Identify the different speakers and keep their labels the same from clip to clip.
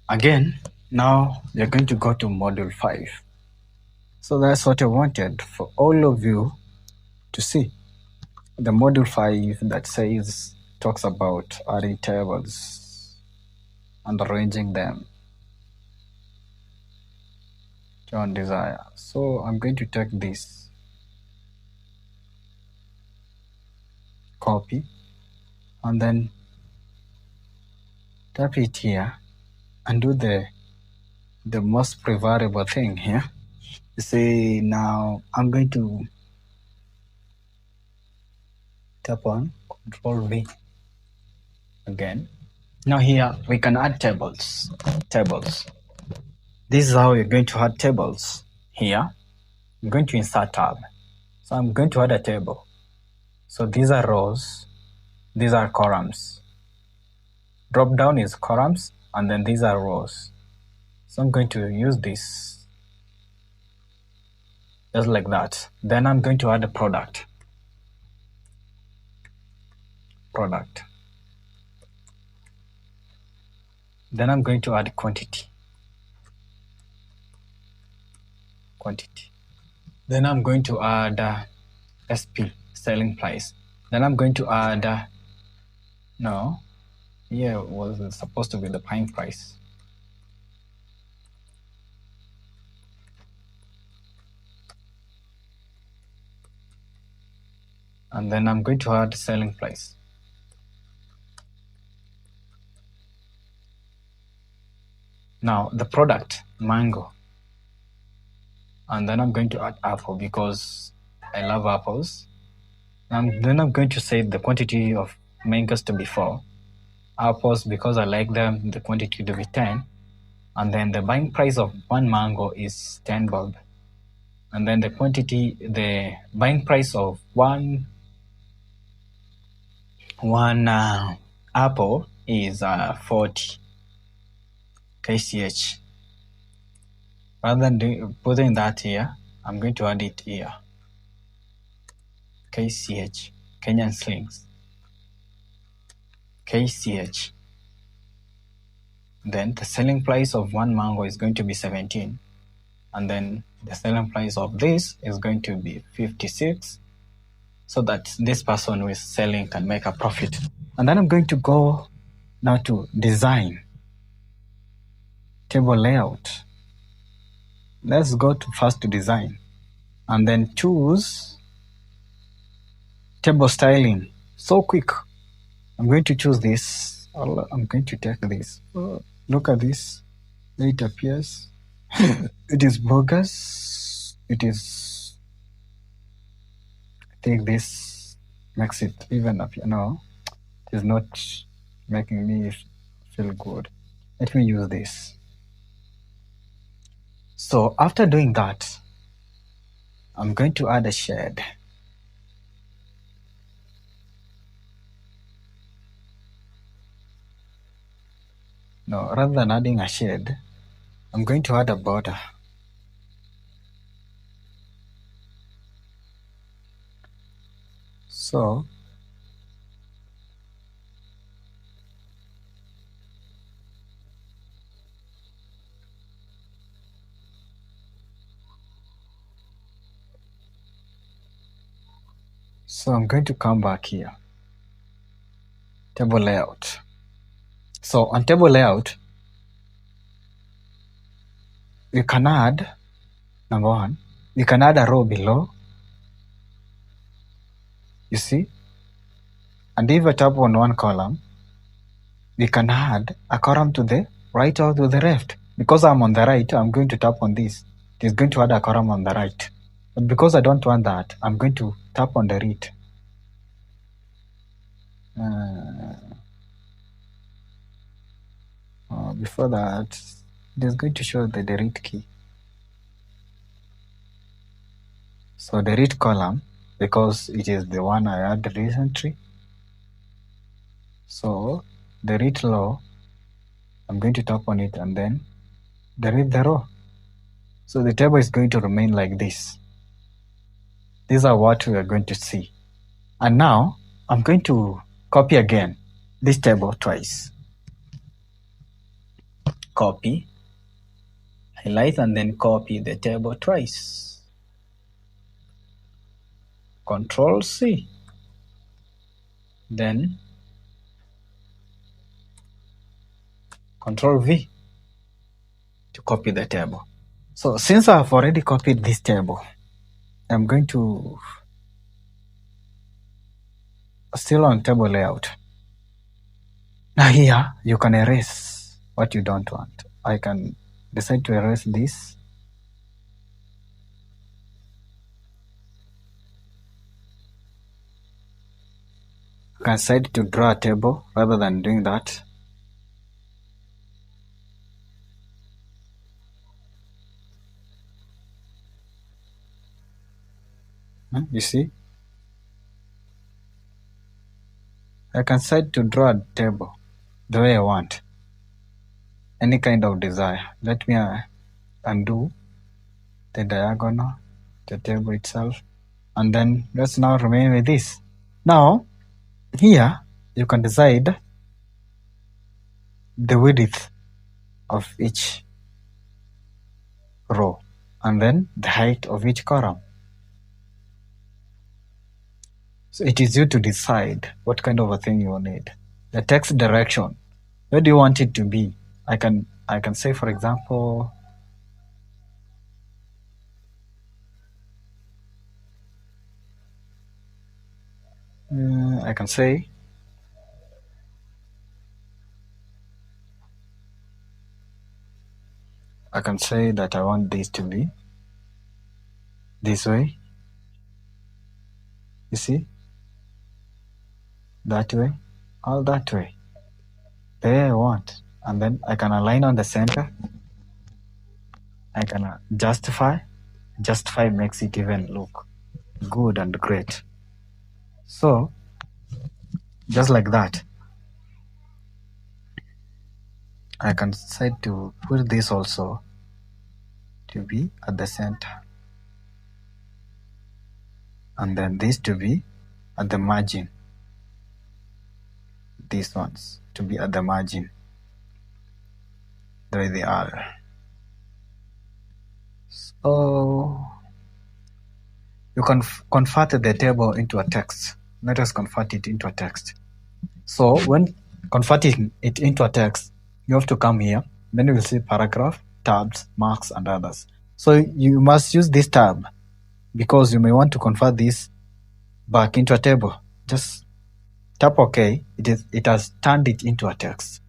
Speaker 1: Again, now you're going to go to module 5. So that's what I wanted for all of you to see. The module 5 that talks about adding tables and arranging them to your own desire. So I'm going to take this, copy, and then tap it here and do the most preferable thing here. You see, now I'm going to tap on Control V again. Now here we can add tables. This is how you're going to add tables. Here, I'm going to insert tab. So I'm going to add a table. So these are rows, these are columns. Drop down is columns, and then these are rows. So I'm going to use this just like that. Then I'm going to add a product. Then I'm going to add quantity. Then I'm going to add SP, selling price. Then I'm going to add, here was supposed to be the buying price. And then I'm going to add selling price. Now the product, mango. And then I'm going to add apple because I love apples. And then I'm going to set the quantity of mangoes to be 4. Apples, because I like them, the quantity to be 10. And then the buying price of 1 mango is 10 bob. And then the buying price of one apple is 40 kch. Rather than putting that here, I'm going to add it here. kch, Kenyan slings. kch. Then the selling price of 1 mango is going to be 17. And then the selling price of this is going to be 56, so that this person who is selling can make a profit. And then I'm going to go now to design, table layout. Let's go first to design, and then choose table styling. So quick. I'm going to choose this. I'm going to take this. Look at this. It appears. It is bogus. I think this makes it even up. It is not making me feel good. Let me use this. So after doing that, I'm going to add a shade. No, rather than adding a shade, I'm going to add a border. So I'm going to come back here. Table layout. So on table layout, you can add, number 1, you can add a row below. You see? And if I tap on one column, we can add a column to the right or to the left. Because I'm on the right, I'm going to tap on this. It is going to add a column on the right. But because I don't want that, I'm going to tap on delete. Before that, it is going to show the delete key. So delete column, because it is the one I added recently. So delete row, I'm going to tap on it and then delete the row. So the table is going to remain like this. These are what we are going to see. And now I'm going to copy again this table twice. copy, highlight, and then copy the table twice. Control C. Then Control V to copy the table. So since I've already copied this table, I'm going to still on table layout. Now here you can erase what you don't want. I can decide to erase this. I can decide to draw a table rather than doing that. You see? I can decide to draw a table the way I want. Any kind of desire. Let me undo the diagonal, the table itself, and then let's now remain with this. Now, here you can decide the width of each row and then the height of each column. So it is you to decide what kind of a thing you need. The text direction, where do you want it to be? I can say, for example, I can say that I want this to be this way. You see? That way, all that way. There I want. And then I can align on the center. I can justify. Justify makes it even look good and great. So, just like that. I can decide to put this also to be at the center. And then this to be at the margin. These ones to be at the margin. The way they are. So you can convert the table into a text. Let us convert it into a text. So when converting it into a text, you have to come here. Then you will see paragraph, tabs, marks, and others. So you must use this tab because you may want to convert this back into a table. Just tap OK. It has turned it into a text.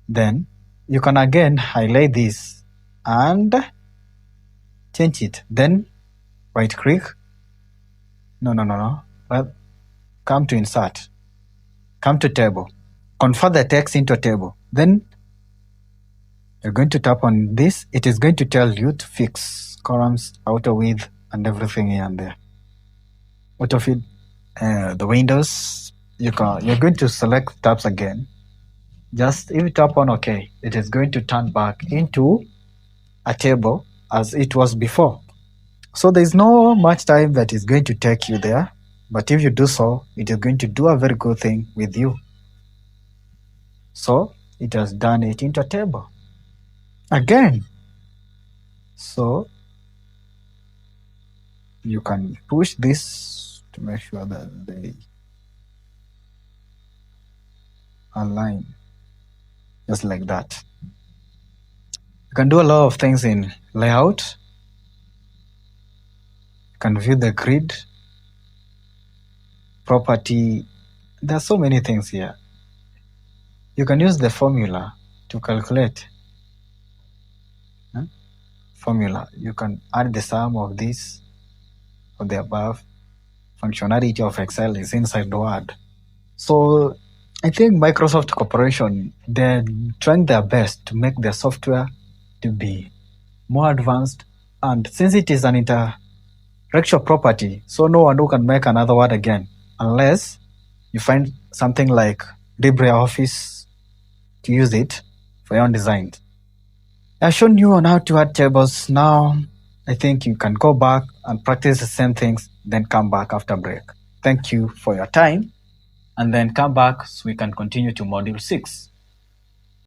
Speaker 1: Then you can again highlight this and change it. Then right click. No. Well, come to insert. Come to table. Convert the text into a table. Then you're going to tap on this. It is going to tell you to fix columns, outer width, and everything here and there. Auto feed the windows. You're going to select tabs again. Just if you tap on OK, it is going to turn back into a table as it was before. So there's no much time that is going to take you there. But if you do so, it is going to do a very good thing with you. So it has done it into a table. Again. So you can push this to make sure that they align. Just like that. You can do a lot of things in layout. You can view the grid, property. There are so many things here. You can use the formula to calculate. Formula. You can add the sum of this or the above. Functionality of Excel is inside the word. So I think Microsoft Corporation, they're trying their best to make their software to be more advanced. And since it is an intellectual property, so no one who can make another word again, unless you find something like LibreOffice to use it for your own design. I've shown you on how to add tables. Now, I think you can go back and practice the same things, then come back after break. Thank you for your time. And then come back so we can continue to module 6.